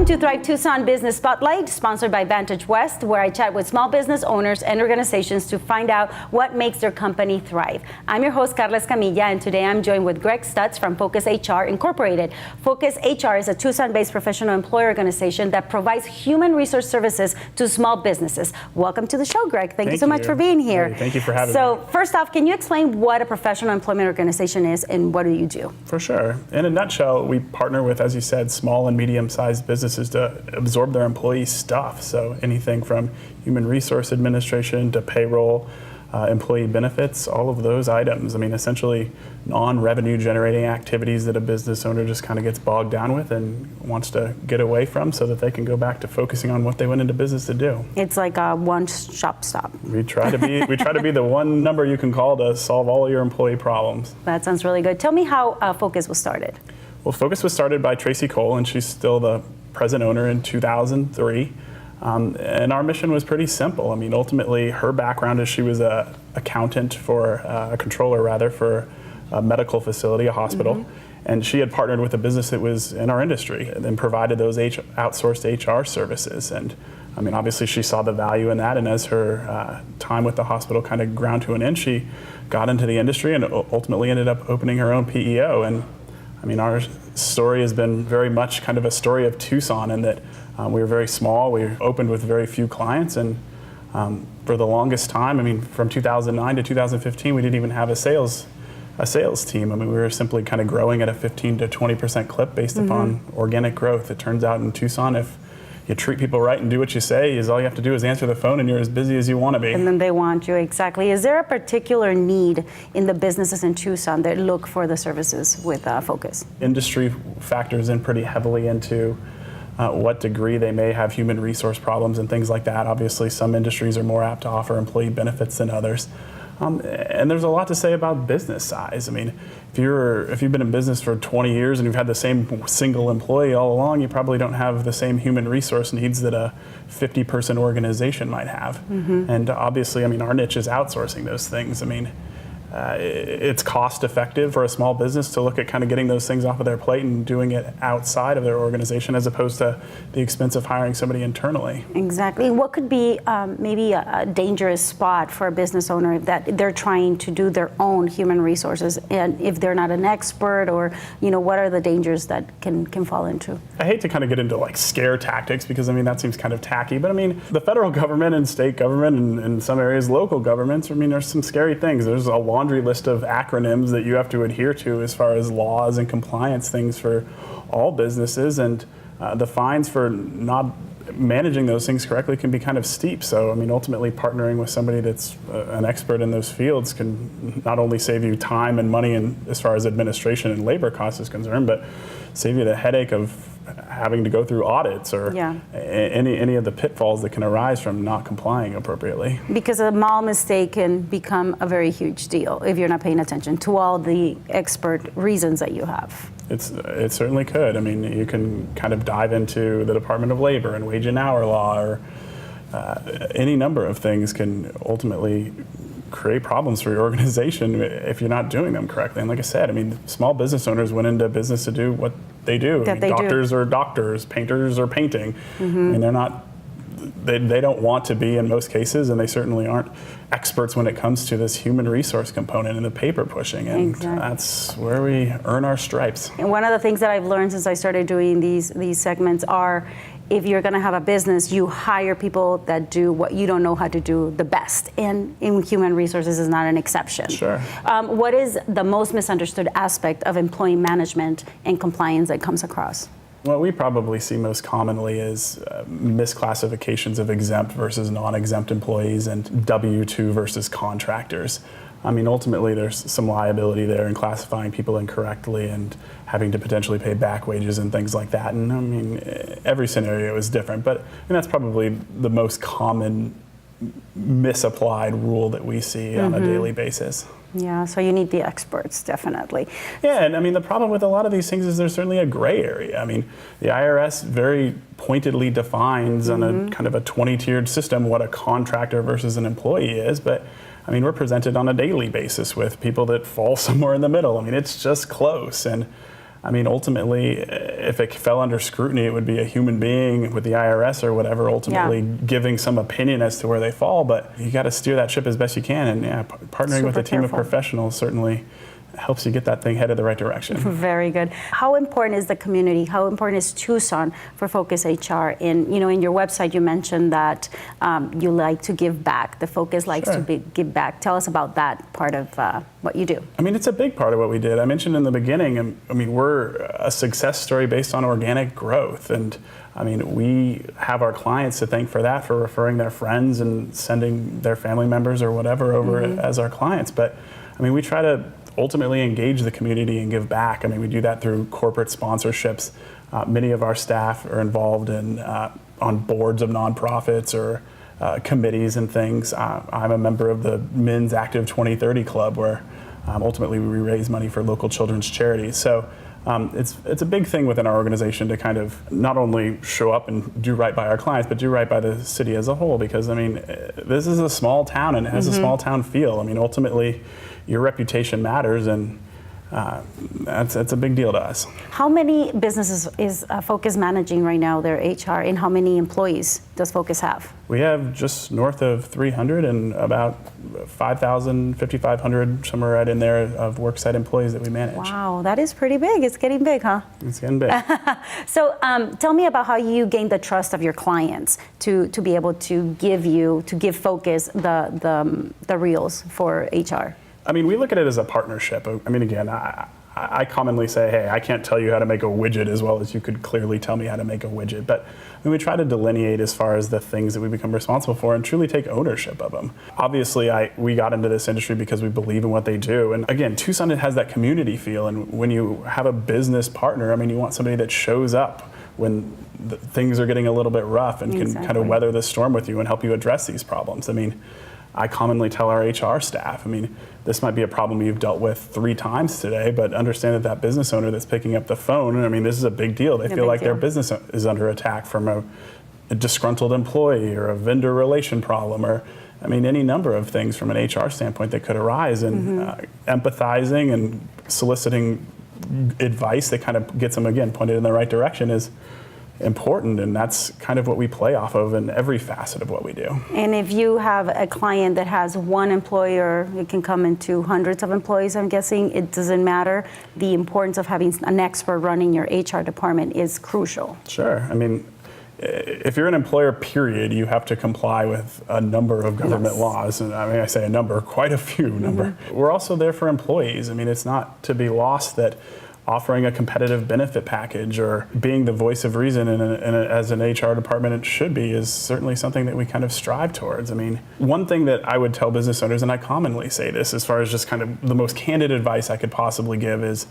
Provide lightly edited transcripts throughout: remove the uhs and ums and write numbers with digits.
Welcome to Thrive Tucson Business Spotlight, sponsored by Vantage West, where I chat with small business owners and organizations to find out what makes their company thrive. I'm your host, Carla Escamilla, and today I'm joined with Greg Stutz from Focus HR Incorporated. Focus HR is a Tucson-based professional employer organization that provides human resource services to small businesses. Welcome to the show, Greg. Thank you so much for being here. Hey, thank you for having me. So first off, can you explain what a professional employment organization is and what do you do? For sure. In a nutshell, we partner with, as you said, small and medium-sized businesses to absorb their employees' stuff. So anything from human resource administration to payroll, employee benefits, all of those items. I mean, essentially non-revenue generating activities that a business owner just kind of gets bogged down with and wants to get away from so that they can go back to focusing on what they went into business to do. It's like a one-stop stop. We try to be the one number you can call to solve all your employee problems. That sounds really good. Tell me how Focus was started. Well, Focus was started by Tracy Cole, and she's still the present owner in 2003. And our mission was pretty simple. I mean, ultimately, her background is she was a controller rather, for a medical facility, a hospital. Mm-hmm. And she had partnered with a business that was in our industry and then provided those outsourced HR services. And I mean, obviously she saw the value in that. And as her time with the hospital kind of ground to an end, she got into the industry and ultimately ended up opening her own PEO. And I mean, our story has been very much kind of a story of Tucson in that we were very small. We opened with very few clients, and for the longest time, I mean, from 2009 to 2015, we didn't even have a sales team. I mean, we were simply kind of growing at a 15 to 20% clip based upon organic growth. It turns out in Tucson, if you treat people right and do what you say, all you have to do is answer the phone and you're as busy as you want to be. And then they want you, exactly. Is there a particular need in the businesses in Tucson that look for the services with Focus? Industry factors in pretty heavily into what degree they may have human resource problems and things like that. Obviously, some industries are more apt to offer employee benefits than others. And there's a lot to say about business size. I mean, if you've been in business for 20 years and you've had the same single employee all along, you probably don't have the same human resource needs that a 50-person organization might have. Mm-hmm. And obviously, I mean, our niche is outsourcing those things. I mean, it's cost effective for a small business to look at kind of getting those things off of their plate and doing it outside of their organization as opposed to the expense of hiring somebody internally. Exactly. What could be maybe a dangerous spot for a business owner that they're trying to do their own human resources, and if they're not an expert, or what are the dangers that can fall into? I hate to kind of get into like scare tactics because I mean that seems kind of tacky, but I mean the federal government and state government and in some areas local governments, I mean there's some scary things. There's a laundry list of acronyms that you have to adhere to as far as laws and compliance things for all businesses, and the fines for not managing those things correctly can be kind of steep. So I mean ultimately partnering with somebody that's an expert in those fields can not only save you time and money and as far as administration and labor costs is concerned, but save you the headache of having to go through audits or any of the pitfalls that can arise from not complying appropriately. Because a small mistake can become a very huge deal if you're not paying attention to all the expert reasons that you have. It certainly could. I mean, you can kind of dive into the Department of Labor and wage and hour law, or any number of things can ultimately create problems for your organization if you're not doing them correctly. And like I said, I mean, small business owners went into business to do what they do. Doctors are doctors, painters are painting. Mm-hmm. And they don't want to be in most cases, and they certainly aren't experts when it comes to this human resource component and the paper pushing, and that's where we earn our stripes. And one of the things that I've learned since I started doing these segments are, if you're going to have a business, you hire people that do what you don't know how to do the best, and in human resources is not an exception. Sure. What is the most misunderstood aspect of employee management and compliance that comes across? What we probably see most commonly is misclassifications of exempt versus non-exempt employees and W-2 versus contractors. I mean, ultimately there's some liability there in classifying people incorrectly and having to potentially pay back wages and things like that. And I mean, every scenario is different, but I mean, that's probably the most common misapplied rule that we see on a daily basis. Yeah, so you need the experts, definitely. Yeah, and I mean, the problem with a lot of these things is there's certainly a gray area. I mean, the IRS very pointedly defines on a kind of a 20-tiered system what a contractor versus an employee is, but I mean, we're presented on a daily basis with people that fall somewhere in the middle. I mean, it's just close. And I mean, ultimately, if it fell under scrutiny, it would be a human being with the IRS or whatever, ultimately giving some opinion as to where they fall. But you got to steer that ship as best you can. And partnering with a team of professionals certainly helps you get that thing headed the right direction. Very good. How important is the community? How important is Tucson for Focus HR? In your website, you mentioned that you like to give back. The Focus likes to give back. Tell us about that part of what you do. I mean, it's a big part of what we did. I mentioned in the beginning, I mean, we're a success story based on organic growth. And I mean, we have our clients to thank for that, for referring their friends and sending their family members or whatever over as our clients. But I mean, we try to ultimately engage the community and give back. I mean, we do that through corporate sponsorships. Many of our staff are involved in on boards of nonprofits or committees and things. I'm a member of the Men's Active 2030 Club, where ultimately we raise money for local children's charities. So it's a big thing within our organization to kind of not only show up and do right by our clients, but do right by the city as a whole. Because I mean, this is a small town and it has a small town feel. I mean, ultimately, your reputation matters, and that's a big deal to us. How many businesses is Focus managing right now, their HR, and how many employees does Focus have? We have just north of 300 and about 5,000, 5,500, somewhere right in there, of worksite employees that we manage. Wow, that is pretty big. It's getting big, huh? It's getting big. So tell me about how you gain the trust of your clients to be able to give Focus the reels for HR. I mean, we look at it as a partnership. I mean, again, I commonly say, hey, I can't tell you how to make a widget as well as you could clearly tell me how to make a widget. But I mean, we try to delineate as far as the things that we become responsible for and truly take ownership of them. Obviously, we got into this industry because we believe in what they do. And again, Tucson has that community feel. And when you have a business partner, I mean, you want somebody that shows up when things are getting a little bit rough and can kind of weather the storm with you and help you address these problems. I mean, I commonly tell our HR staff, I mean, this might be a problem you've dealt with 3 times today, but understand that business owner that's picking up the phone, I mean, this is a big deal. They feel like their business is under attack from a disgruntled employee or a vendor relation problem, or, I mean, any number of things from an HR standpoint that could arise. And empathizing and soliciting advice that kind of gets them, again, pointed in the right direction is important, and that's kind of what we play off of in every facet of what we do. And if you have a client that has one employer, it can come into hundreds of employees, I'm guessing, it doesn't matter. The importance of having an expert running your HR department is crucial. Sure. I mean, if you're an employer, period, you have to comply with a number of government laws. And I mean, I say a number, quite a few number. We're also there for employees. I mean, it's not to be lost that offering a competitive benefit package or being the voice of reason as an HR department it should be is certainly something that we kind of strive towards. I mean, one thing that I would tell business owners, and I commonly say this as far as just kind of the most candid advice I could possibly give, is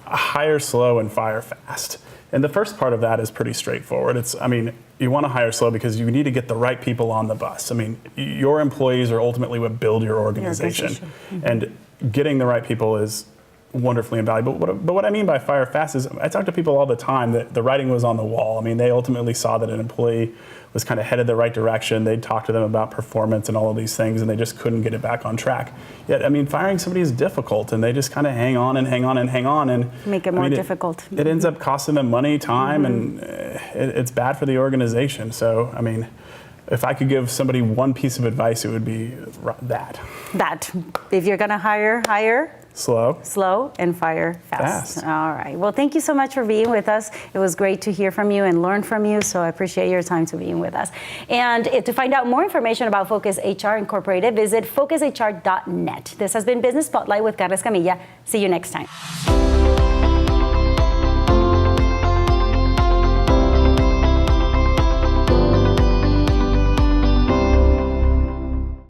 hire slow and fire fast. And the first part of that is pretty straightforward. I mean, you want to hire slow because you need to get the right people on the bus. I mean, your employees are ultimately what build your organization. And getting the right people is wonderfully invaluable. But what I mean by fire fast is I talk to people all the time that the writing was on the wall. I mean, they ultimately saw that an employee was kind of headed the right direction. They'd talk to them about performance and all of these things, and they just couldn't get it back on track. Yet, I mean, firing somebody is difficult, and they just kind of hang on and hang on and hang on. And make it more difficult. It ends up costing them money, time, and it's bad for the organization. So, I mean, if I could give somebody one piece of advice, it would be that. If you're going to hire slow and fire fast. All right. Well, thank you so much for being with us. It was great to hear from you and learn from you. So I appreciate your time to being with us. And to find out more information about Focus HR Incorporated, visit focushr.net. This has been Business Spotlight with Carla Escamilla. See you next time.